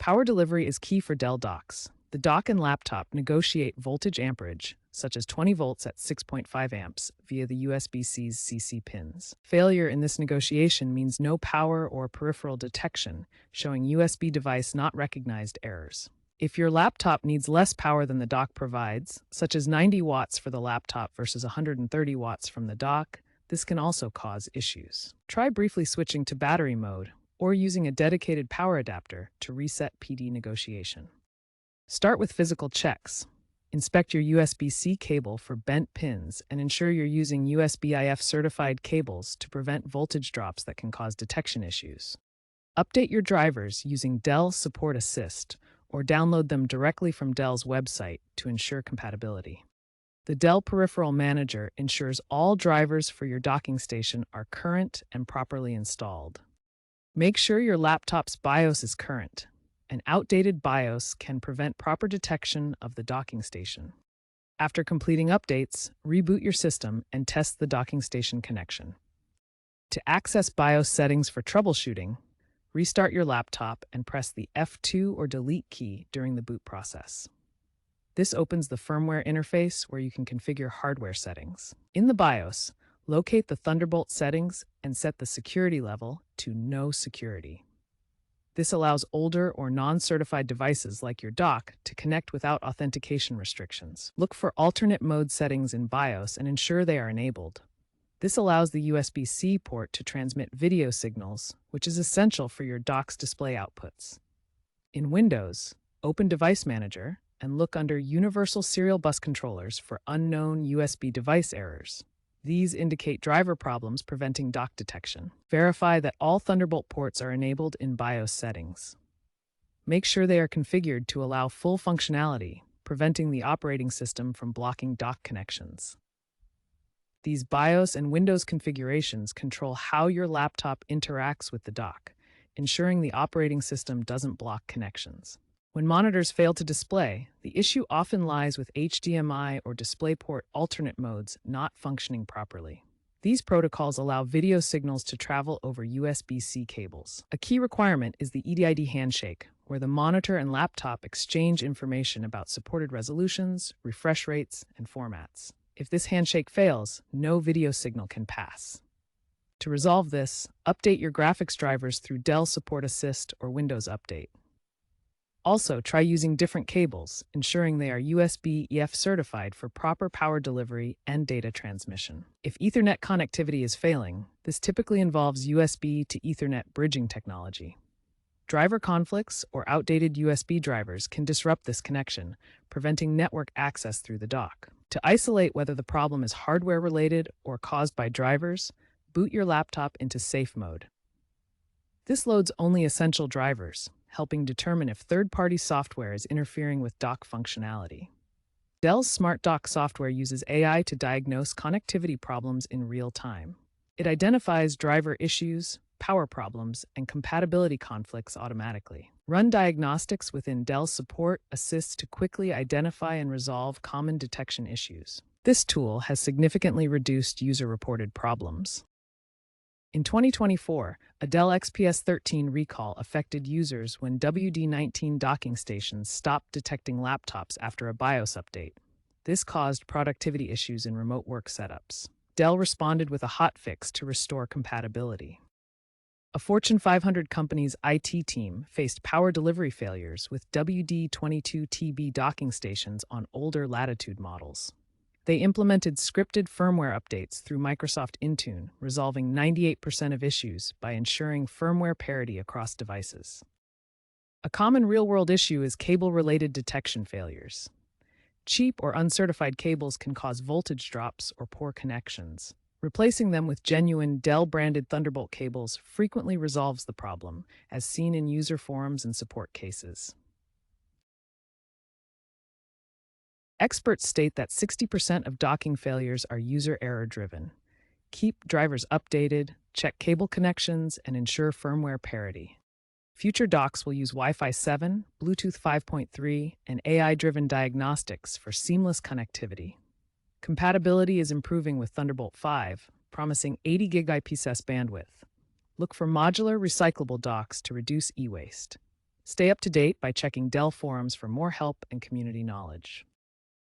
Power delivery is key for Dell docks. The dock and laptop negotiate voltage amperage, such as 20 volts at 6.5 amps, via the USB-C's CC pins. Failure in this negotiation means no power or peripheral detection, showing USB device not recognized errors. If your laptop needs less power than the dock provides, such as 90 watts for the laptop versus 130 watts from the dock, this can also cause issues. Try briefly switching to battery mode or using a dedicated power adapter to reset PD negotiation. Start with physical checks. Inspect your USB-C cable for bent pins and ensure you're using USB-IF certified cables to prevent voltage drops that can cause detection issues. Update your drivers using Dell Support Assist or download them directly from Dell's website to ensure compatibility. The Dell Peripheral Manager ensures all drivers for your docking station are current and properly installed. Make sure your laptop's BIOS is current. An outdated BIOS can prevent proper detection of the docking station. After completing updates, reboot your system and test the docking station connection. To access BIOS settings for troubleshooting, restart your laptop and press the F2 or delete key during the boot process. This opens the firmware interface where you can configure hardware settings. In the BIOS, locate the Thunderbolt settings and set the security level to No Security. This allows older or non-certified devices like your dock to connect without authentication restrictions. Look for alternate mode settings in BIOS and ensure they are enabled. This allows the USB-C port to transmit video signals, which is essential for your dock's display outputs. In Windows, open Device Manager and look under Universal Serial Bus Controllers for unknown USB device errors. These indicate driver problems preventing dock detection. Verify that all Thunderbolt ports are enabled in BIOS settings. Make sure they are configured to allow full functionality, preventing the operating system from blocking dock connections. These BIOS and Windows configurations control how your laptop interacts with the dock, ensuring the operating system doesn't block connections. When monitors fail to display, the issue often lies with HDMI or DisplayPort alternate modes not functioning properly. These protocols allow video signals to travel over USB-C cables. A key requirement is the EDID handshake, where the monitor and laptop exchange information about supported resolutions, refresh rates, and formats. If this handshake fails, no video signal can pass. To resolve this, update your graphics drivers through Dell Support Assist or Windows Update. Also, try using different cables, ensuring they are USB-EF certified for proper power delivery and data transmission. If Ethernet connectivity is failing, this typically involves USB to Ethernet bridging technology. Driver conflicts or outdated USB drivers can disrupt this connection, preventing network access through the dock. To isolate whether the problem is hardware-related or caused by drivers, boot your laptop into safe mode. This loads only essential drivers, helping determine if third-party software is interfering with dock functionality. Dell's Smart Dock software uses AI to diagnose connectivity problems in real time. It identifies driver issues, power problems, and compatibility conflicts automatically. Run diagnostics within Dell Support Assist to quickly identify and resolve common detection issues. This tool has significantly reduced user-reported problems. In 2024, a Dell XPS 13 recall affected users when WD-19 docking stations stopped detecting laptops after a BIOS update. This caused productivity issues in remote work setups. Dell responded with a hotfix to restore compatibility. A Fortune 500 company's IT team faced power delivery failures with WD-22TB docking stations on older Latitude models. They implemented scripted firmware updates through Microsoft Intune, resolving 98% of issues by ensuring firmware parity across devices. A common real-world issue is cable-related detection failures. Cheap or uncertified cables can cause voltage drops or poor connections. Replacing them with genuine Dell-branded Thunderbolt cables frequently resolves the problem, as seen in user forums and support cases. Experts state that 60% of docking failures are user error-driven. Keep drivers updated, check cable connections, and ensure firmware parity. Future docks will use Wi-Fi 7, Bluetooth 5.3, and AI-driven diagnostics for seamless connectivity. Compatibility is improving with Thunderbolt 5, promising 80 gig IPsec bandwidth. Look for modular, recyclable docks to reduce e-waste. Stay up to date by checking Dell forums for more help and community knowledge.